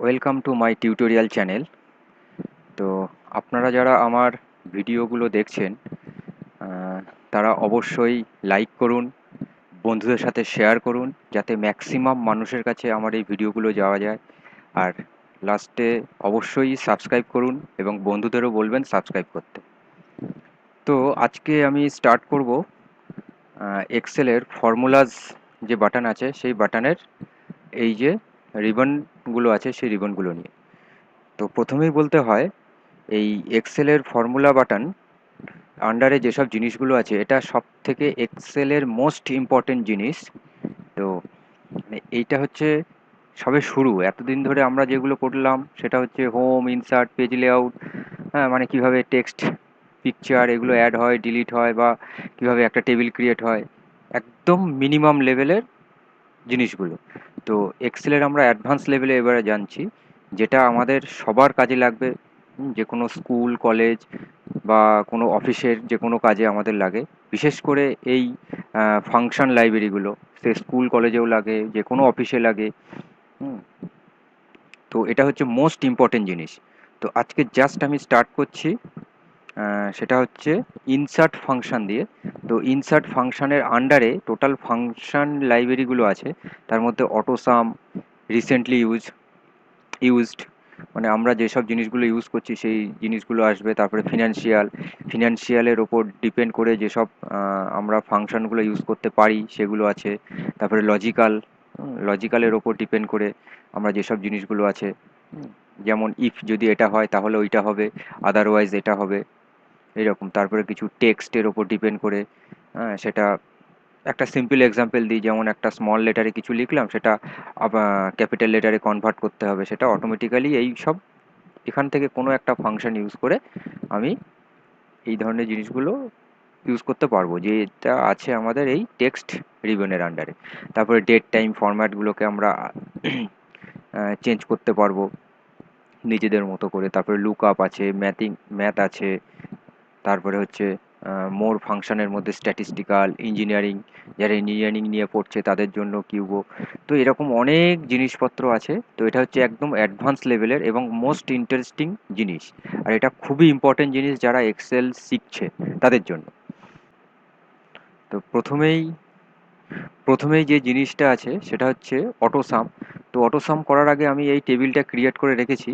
Welcome to my tutorial channel. তো আপনারা যারা আমার ভিডিওগুলো দেখছেন, তারা অবশ্যই লাইক করুন, বন্ধুদের সাথে শেয়ার করুন, যাতে ম্যাক্সিমাম মানুষের কাছে আমার এই ভিডিওগুলো যাওয়া যায়। আর লাস্টে অবশ্যই সাবস্ক্রাইব করুন এবং বন্ধুদেরও বলবেন সাবস্ক্রাইব করতে। তো আজকে আমি স্টার্ট করব এক্সেলের ফর্মুলাস যে বাটন আছে সেই বাটনের এই যে রিবনগুলো আছে সেই রিবনগুলো নিয়ে। তো প্রথমেই বলতে হয়, এই এক্সেলের ফর্মুলা বাটন আন্ডারে যেসব জিনিসগুলো আছে এটা সব থেকে এক্সেলের মোস্ট ইম্পর্টেন্ট জিনিস। তো এইটা হচ্ছে সবে শুরু। এতদিন ধরে আমরা যেগুলো করলাম সেটা হচ্ছে হোম, ইনসার্ট, পেজ লেআউট, হ্যাঁ, মানে কিভাবে টেক্সট, পিকচার এগুলো অ্যাড হয়, ডিলিট হয়, বা কিভাবে একটা টেবিল ক্রিয়েট হয়, একদম মিনিমাম লেভেলের জিনিসগুলো। তো এক্সেলের আমরা অ্যাডভান্স লেভেলে এবারে জানছি, যেটা আমাদের সবার কাজে লাগবে। যে কোনো স্কুল, কলেজ বা কোনো অফিসের যে কোনো কাজে আমাদের লাগে। বিশেষ করে এই ফাংশন লাইব্রেরিগুলো সে স্কুল কলেজেও লাগে, যে কোনো অফিসে লাগে। হুম, তো এটা হচ্ছে মোস্ট ইম্পর্টেন্ট জিনিস। তো আজকে জাস্ট আমি স্টার্ট করছি, সেটা হচ্ছে ইনসার্ট ফাংশন দিয়ে। তো ইনসার্ট ফাংশনের আন্ডারে টোটাল ফাংশন লাইব্রেরিগুলো আছে। তার মধ্যে অটোসাম, রিসেন্টলি ইউজড, মানে আমরা যেসব জিনিসগুলো ইউজ করছি সেই জিনিসগুলো আসবে। তারপরে ফিনান্সিয়ালের ওপর ডিপেন্ড করে যেসব আমরা ফাংশনগুলো ইউজ করতে পারি সেগুলো আছে। তারপরে লজিক্যালের ওপর ডিপেন্ড করে আমরা যেসব জিনিসগুলো আছে, যেমন ইফ যদি এটা হয় তাহলে ওইটা হবে, আদারওয়াইজ এটা হবে, এরকম। তারপরে কিছু টেক্সটের ওপর ডিপেন্ড করে, সেটা একটা সিম্পল এক্সাম্পল দিই, যেমন একটা স্মল লেটারে কিছু লিখলাম, সেটা ক্যাপিটাল লেটারে কনভার্ট করতে হবে, সেটা অটোমেটিক্যালি এই সব এখান থেকে কোনো একটা ফাংশন ইউজ করে আমি এই ধরনের জিনিসগুলো ইউজ করতে পারবো, যেটা আছে আমাদের এই টেক্সট রিবনের আন্ডারে। তারপরে ডেট টাইম ফরম্যাটগুলোকে আমরা চেঞ্জ করতে পারবো নিজেদের মতো করে। তারপরে লুক আপ আছে, ম্যাথ আছে। তারপরে হচ্ছে মোর ফাংশনের মধ্যে স্ট্যাটিস্টিক্যাল, ইঞ্জিনিয়ারিং, যারা ইঞ্জিনিয়ারিং নিয়ে পড়ছে তাদের জন্য কিউবো। তো এরকম অনেক জিনিসপত্র আছে। তো এটা হচ্ছে একদম অ্যাডভান্স লেভেলের এবং মোস্ট ইন্টারেস্টিং জিনিস। আর এটা খুবই ইম্পর্টেন্ট জিনিস যারা এক্সেল শিখছে তাদের জন্য। তো প্রথমেই যে জিনিসটা আছে সেটা হচ্ছে অটোসাম। তো অটোসাম করার আগে আমি এই টেবিলটা ক্রিয়েট করে রেখেছি,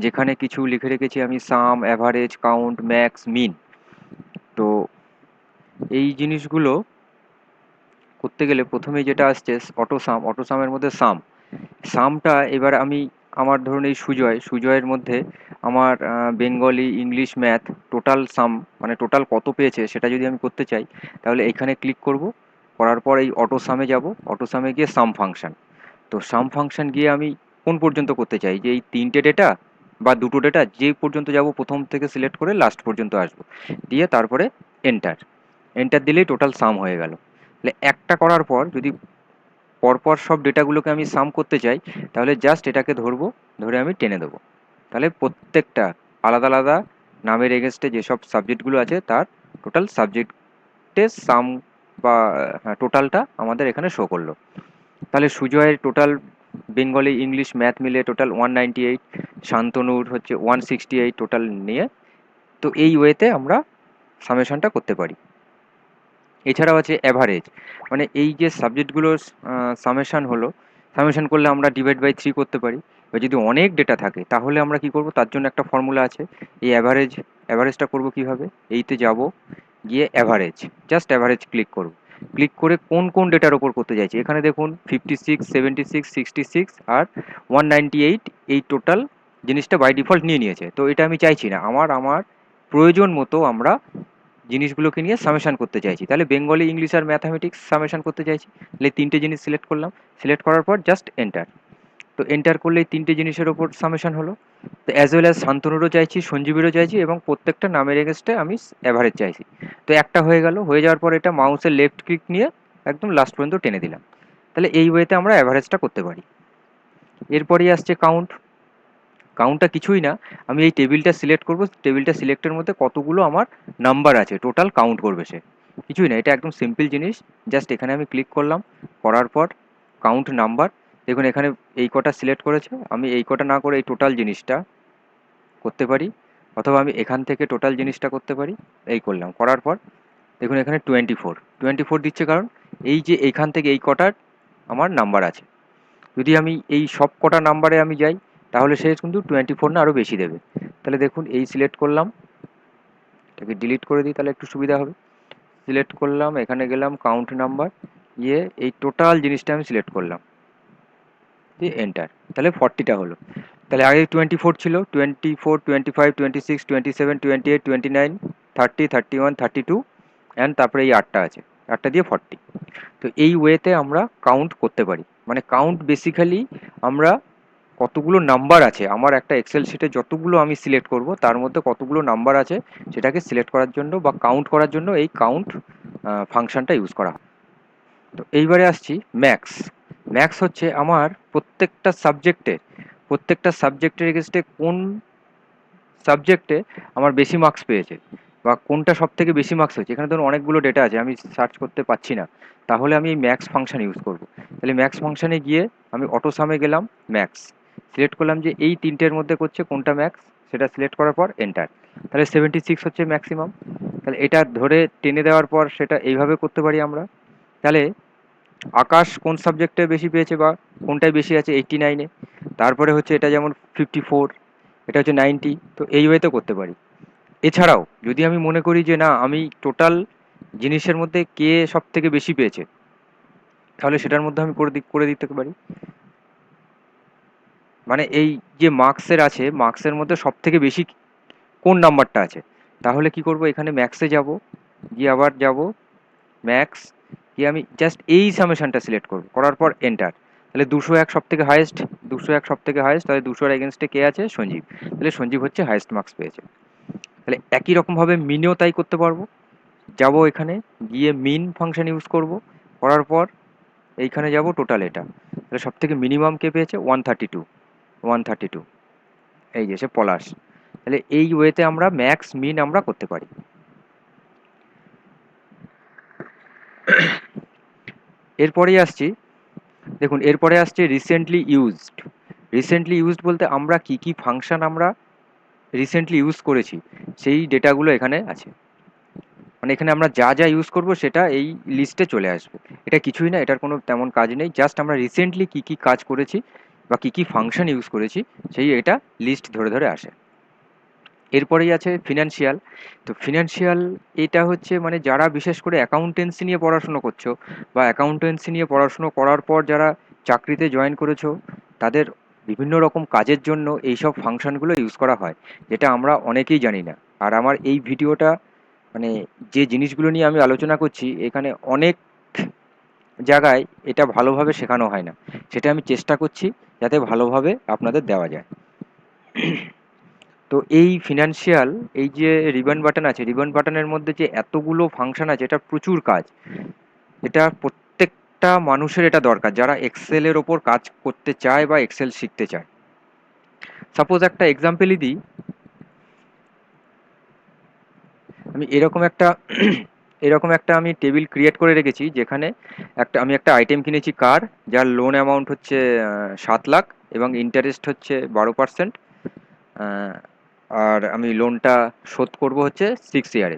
যেখানে কিছু লিখে রেখেছি আমি সাম, অ্যাভারেজ, কাউন্ট, ম্যাক্স, মিন। তো এই জিনিসগুলো করতে গেলে প্রথমেই যেটা আসছে অটোসামের মধ্যে সামটা এবার আমি আমার, ধরুন এই সুজয়ের মধ্যে আমার বেঙ্গলি, ইংলিশ, ম্যাথ টোটাল সাম, মানে টোটাল কত পেয়েছে সেটা যদি আমি করতে চাই, তাহলে এখানে ক্লিক করব। করার পর এই অটোসামে যাব, অটোসামে গিয়ে সাম ফাংশন। তো সাম ফাংশন গিয়ে আমি কোন পর্যন্ত করতে চাই, যে এই তিনটে ডেটা বা দুটো ডেটা, যে পর্যন্ত যাব প্রথম থেকে সিলেক্ট করে লাস্ট পর্যন্ত আসবো, দিয়ে তারপরে এন্টার এন্টার দিলেই টোটাল সাম হয়ে গেল। তাহলে একটা করার পর যদি পরপর সব ডেটাগুলোকে আমি সাম করতে চাই, তাহলে জাস্ট এটাকে ধরবো, ধরে আমি টেনে দেবো। তাহলে প্রত্যেকটা আলাদা আলাদা নামের এগেনস্টে যেসব সাবজেক্টগুলো আছে তার টোটাল সাবজেক্টের সাম বা টোটালটা আমাদের এখানে শো করলো। তাহলে সুজয়ের টোটাল বেঙ্গলি, ইংলিশ, ম্যাথ মিলে টোটাল 198, শান্তনুর হচ্ছে 168 টোটাল নিয়ে। তো এই ওয়েতে আমরা সামেশনটা করতে পারি। এছাড়াও আছে অ্যাভারেজ, মানে এই যে সাবজেক্টগুলোর সামেশন হলো, সামেশন করলে আমরা ডিভাইড বাই 3 করতে পারি। এবার যদি অনেক ডেটা থাকে তাহলে আমরা কি করব, তার জন্য একটা ফর্মুলা আছে। এই অ্যাভারেজটা করব কিভাবে, এইতে যাব, গিয়ে অ্যাভারেজ, জাস্ট অ্যাভারেজ ক্লিক করব। ক্লিক করে কোন কোন ডেটার ওপর করতে চাইছি, এখানে দেখুন 56, 76, 66 আর 198, এই টোটাল জিনিসটা বাই ডিফল্ট নিয়ে নিয়েছে। তো এটা আমি চাইছি না, আমার প্রয়োজন মতো আমরা জিনিসগুলোকে নিয়ে সামেশন করতে চাইছি। তাহলে বেঙ্গলি, ইংলিশ আর ম্যাথামেটিক্স সামেশন করতে চাইছি, তাহলে তিনটে জিনিস সিলেক্ট করলাম। সিলেক্ট করার পর জাস্ট এন্টার। তো এন্টার করলে এই তিনটে জিনিসের ওপর সামেশন হলো। তো অ্যাজ ওয়েল অ্যাজ শান্তনুরও চাইছি, সঞ্জীবেরও চাইছি, এবং প্রত্যেকটা নামের এগেনস্টে আমি অ্যাভারেজ চাইছি। তো একটা হয়ে গেল, হয়ে যাওয়ার পর এটা মাউসের লেফট ক্লিক নিয়ে একদম লাস্ট পর্যন্ত টেনে দিলাম। তাহলে এই ওয়েতে আমরা অ্যাভারেজটা করতে পারি। এরপরেই আসছে কাউন্ট। কাউন্টটা কিছুই না, আমি এই টেবিলটা সিলেক্ট করব, টেবিলটা সিলেক্টের মধ্যে কতগুলো আমার নাম্বার আছে টোটাল কাউন্ট করবে সে। কিছুই না, এটা একদম সিম্পল জিনিস। জাস্ট এখানে আমি ক্লিক করলাম, করার পর কাউন্ট নাম্বার, দেখুন এখানে এই কটা সিলেক্ট করেছে, আমি এই কটা না করে এই টোটাল জিনিসটা করতে পারি, অথবা আমি এখান থেকে টোটাল জিনিসটা করতে পারি। এই করলাম, করার পর দেখুন এখানে 24 দিচ্ছে, কারণ এই যে এইখান থেকে এই কটার আমার নাম্বার আছে। যদি আমি এই সব কটা নাম্বারে আমি যাই তাহলে সে কিন্তু 24 না আরও বেশি দেবে। তাহলে দেখুন এই সিলেক্ট করলাম, এটাকে ডিলিট করে দিই তাহলে একটু সুবিধা হবে। সিলেক্ট করলাম, এখানে গেলাম কাউন্ট নাম্বার, এই টোটাল জিনিসটা আমি সিলেক্ট করলাম, দিয়ে এন্টার। তাহলে 40টা হলো। তাহলে আগে 24 ছিল, 24, 25, 26, 27, 28, 29, 30, 31, 32 অ্যান্ড তারপরে এই 8টা আছে, 8টা দিয়ে 40। তো এই ওয়েতে আমরা কাউন্ট করতে পারি। মানে কাউন্ট বেসিক্যালি আমরা কতগুলো নাম্বার আছে আমার একটা এক্সেল শিটে, যতগুলো আমি সিলেক্ট করব তার মধ্যে কতগুলো নাম্বার আছে সেটাকে সিলেক্ট করার জন্য বা কাউন্ট করার জন্য এই কাউন্ট ফাংশনটা ইউজ করা হয়। তো এইবারে আসছি ম্যাক্স। ম্যাক্স হচ্ছে আমার প্রত্যেকটা সাবজেক্টের এগেনস্টে কোন সাবজেক্টে আমার বেশি মার্কস পেয়েছে বা কোনটা সব থেকে বেশি মার্কস হয়েছে। এখানে ধরুন অনেকগুলো ডেটা আছে, আমি সার্চ করতে পারছি না, তাহলে আমি এই ম্যাক্স ফাংশন ইউজ করব। তাহলে ম্যাক্স ফাংশনে গিয়ে আমি অটো সামে গেলাম, ম্যাক্স সিলেক্ট করলাম যে এই তিনটের মধ্যে করছে কোনটা ম্যাক্স, সেটা সিলেক্ট করার পর এন্টার। তাহলে 76 হচ্ছে ম্যাক্সিমাম। তাহলে এটা ধরে টেনে দেওয়ার পর সেটা এইভাবে করতে পারি আমরা। তাহলে আকাশ কোন সাবজেক্টে বেশি পেয়েছে বা কোনটায় বেশি আছে, 89-এ। তারপরে হচ্ছে এটা যেমন 54, এটা হচ্ছে 90। তো এই ওয়েতে করতে পারি। এছাড়াও যদি আমি মনে করি যে না, আমি টোটাল জিনিসের মধ্যে কে সব থেকে বেশি পেয়েছে, তাহলে সেটার মধ্যে আমি করে দিতে পারি। মানে এই যে মার্কসের আছে, মার্কসের মধ্যে সব থেকে বেশি কোন নাম্বারটা আছে, তাহলে কি করব, এখানে ম্যাক্সে যাব, গিয়ে আবার যাব ম্যাক্স, গিয়ে আমি জাস্ট এই সামেশনটা সিলেক্ট করব, করার পর এন্টার। তাহলে 201 সব থেকে হাইয়েস্ট, 201 সব থেকে হাইয়েস্ট, তাহলে 200-এর এগেনস্টে কে আছে, সঞ্জীব। তাহলে সঞ্জীব হচ্ছে হাইয়েস্ট মার্কস পেয়েছে। তাহলে একই রকমভাবে মিনেও তাই করতে পারবো। যাব এখানে, গিয়ে মিন ফাংশন ইউজ করব, করার পর এইখানে যাব টোটাল এটা। তাহলে সব থেকে মিনিমাম কে পেয়েছে, 132, 132, এই যে সে পলাশ। তাহলে এই ওয়েতে আমরা ম্যাক্স মিন আমরা করতে পারি। এরপরেই আসছি, দেখুন এরপরে আসছে রিসেন্টলি ইউজড। রিসেন্টলি ইউজড বলতে আমরা কি কি ফাংশন আমরা রিসেন্টলি ইউজ করেছি সেই ডেটাগুলো এখানে আছে। মানে এখানে আমরা যা যা ইউজ করব সেটা এই লিস্টে চলে আসবে। এটা কিছুই না, এটার কোনো তেমন কাজ নেই, জাস্ট আমরা রিসেন্টলি কি কি কাজ করেছি বা কি কি ফাংশন ইউজ করেছি সেই এটা লিস্ট ধরে ধরে আসে। এরপরেই আছে ফিনান্সিয়াল। তো ফিনান্সিয়াল এটা হচ্ছে মানে যারা বিশেষ করে অ্যাকাউন্টেন্সি নিয়ে পড়াশুনো করছো বা অ্যাকাউন্টেন্সি নিয়ে পড়াশুনো করার পর যারা চাকরিতে জয়েন করেছো, তাদের বিভিন্ন রকম কাজের জন্য এইসব ফাংশনগুলো ইউজ করা হয়, যেটা আমরা অনেকেই জানি না। আর আমার এই ভিডিওটা মানে যে জিনিসগুলো নিয়ে আমি আলোচনা করছি, এখানে অনেক জায়গায় এটা ভালোভাবে শেখানো হয় না, সেটা আমি চেষ্টা করছি যাতে ভালোভাবে আপনাদের দেওয়া যায়। তো এই ফিনান্সিয়াল, এই যে রিবন বাটন আছে, রিবন বাটনের মধ্যে যে এতগুলো ফাংশন আছে, এটা প্রচুর কাজ। এটা প্রত্যেকটা মানুষের এটা দরকার যারা এক্সেলের ওপর কাজ করতে চায় বা এক্সেল শিখতে চায়। সাপোজ একটা এক্সাম্পলই দিই, আমি এরকম একটা আমি টেবিল ক্রিয়েট করে রেখেছি, যেখানে আমি একটা আইটেম কিনেছি কার, যার লোন অ্যামাউন্ট হচ্ছে 7 লাখ এবং ইন্টারেস্ট হচ্ছে 12%। আর আমি লোনটা শোধ করব হচ্ছে 6 ইয়ারে।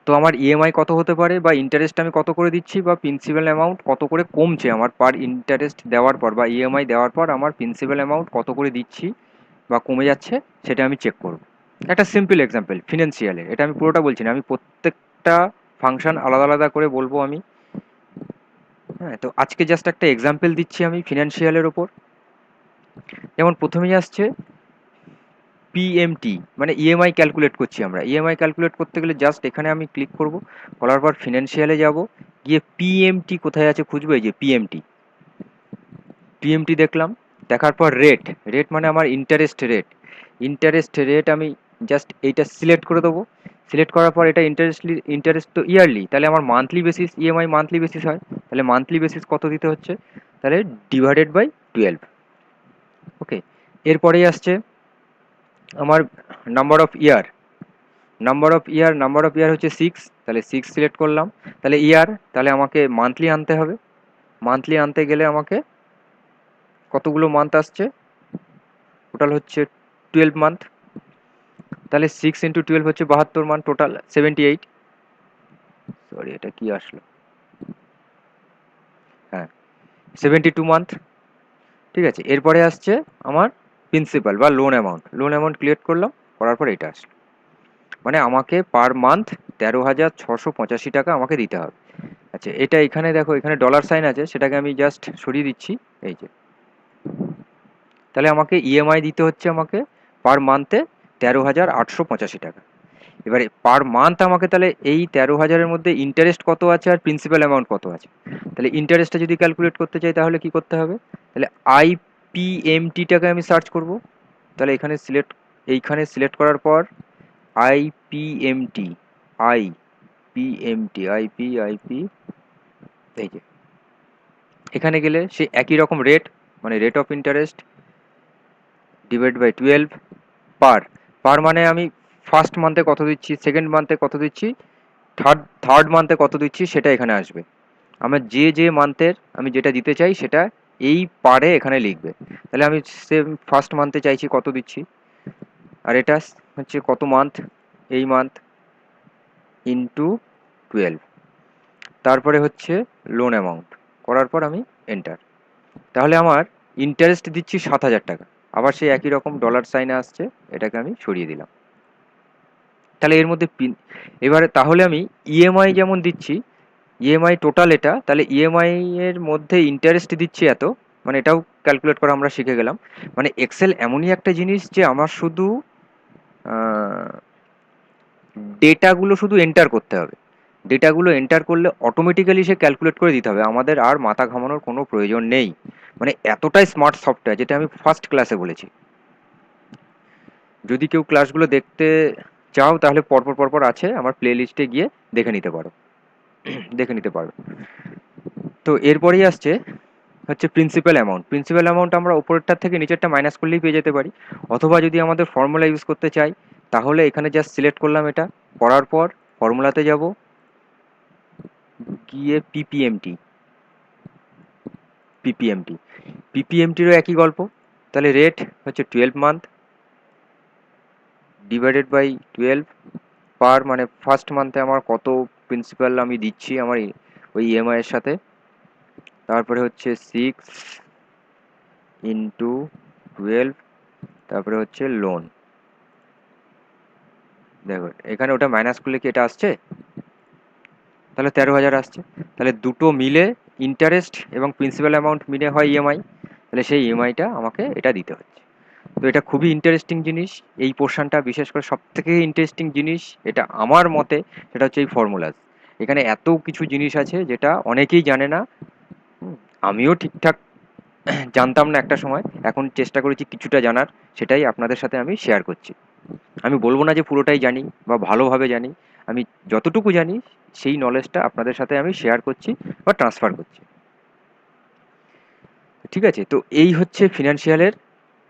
তো আমার ইএমআই কত হতে পারে বা ইন্টারেস্ট আমি কত করে দিচ্ছি বা প্রিন্সিপাল অ্যামাউন্ট কত করে কমছে আমার পার ইন্টারেস্ট দেওয়ার পর বা ইএমআই দেওয়ার পর আমার প্রিন্সিপাল অ্যামাউন্ট কত করে দিচ্ছি বা কমে যাচ্ছে, সেটা আমি চেক করব। একটা সিম্পল এক্সাম্পল ফিনান্সিয়ালের, এটা আমি পুরোটা বলছি না, আমি প্রত্যেকটা ফাংশন আলাদা আলাদা করে বলবো আমি। হ্যাঁ, তো আজকে জাস্ট একটা এক্সাম্পল দিচ্ছি আমি ফিনান্সিয়ালের ওপর। যেমন প্রথমেই আসছে পিএমটি, মানে ইএমআই ক্যালকুলেট করছি আমরা। ইএমআই ক্যালকুলেট করতে গেলে জাস্ট এখানে আমি ক্লিক করব, করার পর ফিনান্সিয়ালে যাব, গিয়ে পিএমটি কোথায় আছে খুঁজবো, এই যে পিএমটি। পিএমটি দেখলাম, দেখার পর রেট, রেট মানে আমার ইন্টারেস্ট রেট আমি জাস্ট এইটা সিলেক্ট করে দেবো। সিলেক্ট করার পর এটা ইন্টারেস্ট তো ইয়ারলি, তাহলে আমার monthly basis, EMI monthly basis হয়, তাহলে মান্থলি বেসিস কত দিতে হচ্ছে, তাহলে ডিভাইডেড বাই 12। ওকে, এরপরেই আসছে আমার নাম্বার অফ ইয়ার হচ্ছে 6, তাহলে 6 সিলেক্ট করলাম। তাহলে ইয়ার, তাহলে আমাকে মান্থলি আনতে হবে, মান্থলি আনতে গেলে আমাকে কতগুলো মান্থ আসছে, টোটাল হচ্ছে 12 মান্থ। তাহলে 6 × 12 হচ্ছে 72 মান্থ, টোটাল 78। সরি, এটা কি আসলো, হ্যাঁ 72 মান্থ। ঠিক আছে, এরপরে আসছে আমার প্রিন্সিপাল বা loan amount. Loan amount create করলাম, করার পর এটা আসলো। মানে আমাকে পার মান্থ 13,685 টাকা আমাকে দিতে হবে। আচ্ছা, এটা এখানে দেখো, এখানে ডলার সাইন আছে, সেটাকে আমি জাস্ট সরিয়ে দিচ্ছি, এই যে। তাহলে আমাকে ইএমআই দিতে হচ্ছে আমাকে পার মান্থে 13,885 টাকা। এবারে পার মান্থ আমাকে তাহলে এই 13,000-এর মধ্যে ইন্টারেস্ট কত আছে আর প্রিন্সিপাল অ্যামাউন্ট কত আছে। তাহলে ইন্টারেস্টটা যদি ক্যালকুলেট করতে চাই তাহলে কি করতে হবে, তাহলে আইপিএমটিটাকে আমি সার্চ করব। তাহলে এইখানে সিলেক্ট করার পর আইপিএমটি, আইপি, এই যে, এখানে গেলে সে একই রকম রেট, মানে rate of interest divide by 12 per. Per মানে আমি ফার্স্ট মান্থে কত দিচ্ছি, সেকেন্ড মান্থে কত দিচ্ছি, থার্ড মান্থে কত দিচ্ছি, সেটা এখানে আসবে। আমার যে মান্থের আমি যেটা দিতে চাই সেটা এই পারে এখানে লিখবে। তাহলে আমি সেম ফার্স্ট মান্থে চাইছি কত দিচ্ছি, আর এটা হচ্ছে কত মান্থ, এই মান্থ ইন্টু 12, তারপরে হচ্ছে লোন অ্যামাউন্ট, করার পর আমি এন্টার। তাহলে আমার ইন্টারেস্ট দিচ্ছি 7,000 টাকা। আবার সেই একই রকম ডলার সাইনে আসছে, এটাকে আমি সরিয়ে দিলাম। তাহলে এর মধ্যে এবারে তাহলে আমি ইএমআই যেমন দিচ্ছি, ইএমআই টোটাল এটা, তাহলে ইএমআই এর মধ্যে ইন্টারেস্ট দিচ্ছি এত, মানে এটাও ক্যালকুলেট করা আমরা শিখে গেলাম। মানে এক্সেল এমনই একটা জিনিস যে আমার শুধু ডেটাগুলো শুধু এন্টার করতে হবে। ডেটাগুলো এন্টার করলে অটোমেটিক্যালি সে ক্যালকুলেট করে দিতে হবে, আমাদের আর মাথা ঘামানোর কোনো প্রয়োজন নেই। মানে এতটাই স্মার্ট সফটওয়্যার, যেটা আমি ফার্স্ট ক্লাসে বলেছি। যদি কেউ ক্লাসগুলো দেখতে চাও তাহলে পরপর পরপর আছে, আমার প্লে লিস্টে গিয়ে দেখে নিতে পারো, দেখে নিতে পারো। তো এরপরেই আসছে হচ্ছে প্রিন্সিপাল অ্যামাউন্ট। প্রিন্সিপাল অ্যামাউন্ট আমরা উপরেরটার থেকে নিচেরটা মাইনাস করলেই পেয়ে যেতে পারি, অথবা যদি আমাদের ফর্মুলা ইউজ করতে চাই তাহলে এখানে জাস্ট সিলেক্ট করলাম এটা, করার পর ফর্মুলাতে যাব, গিয়ে পিপিএমটিরও একই গল্প। তাহলে রেট হচ্ছে 12 মান্থ ডিভাইডেড বাই 12 পার, মানে ফার্স্ট মান্থে আমার কত প্রিন্সিপাল আমি দিচ্ছি আমার ওই ইএমআই এর সাথে, তারপরে হচ্ছে 6 × 12, তারপরে হচ্ছে লোন। দেখো এখানে ওটা মাইনাস করলে কি এটা আসছে, তাহলে 13,000 আসছে। তাহলে দুটো মিলে ইন্টারেস্ট এবং প্রিন্সিপাল অ্যামাউন্ট মিলে হয় ইএমআই, তাহলে সেই ইএমআইটা আমাকে এটা দিতে হচ্ছে। তো এটা খুবই ইন্টারেস্টিং জিনিস, এই পোর্শনটা বিশেষ করে সবথেকে ইন্টারেস্টিং জিনিস এটা আমার মতে, সেটা হচ্ছে এই ফর্মুলাস। এখানে এত কিছু জিনিস আছে যেটা অনেকেই জানে না। আমিও ঠিকঠাক জানতাম না একটা সময়, এখন চেষ্টা করেছি কিছুটা জানার, সেটাই আপনাদের সাথে আমি শেয়ার করছি। আমি বলবো না যে পুরোটাই জানি বা ভালোভাবে জানি, আমি যতটুকু জানি সেই নলেজটা আপনাদের সাথে আমি শেয়ার করছি বা ট্রান্সফার করছি। ঠিক আছে, তো এই হচ্ছে ফিনান্সিয়ালের,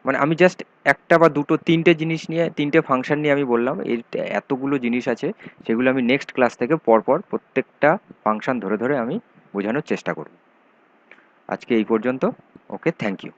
মানে আমি জাস্ট একটা বা দুটো তিনটে জিনিস নিয়ে, তিনটে ফাংশন নিয়ে আমি বললাম। এর এতগুলো জিনিস আছে, সেগুলো আমি নেক্সট ক্লাস থেকে পরপর প্রত্যেকটা ফাংশন ধরে ধরে আমি বোঝানোর চেষ্টা করব। আজকে এই পর্যন্ত। ওকে, থ্যাংক ইউ।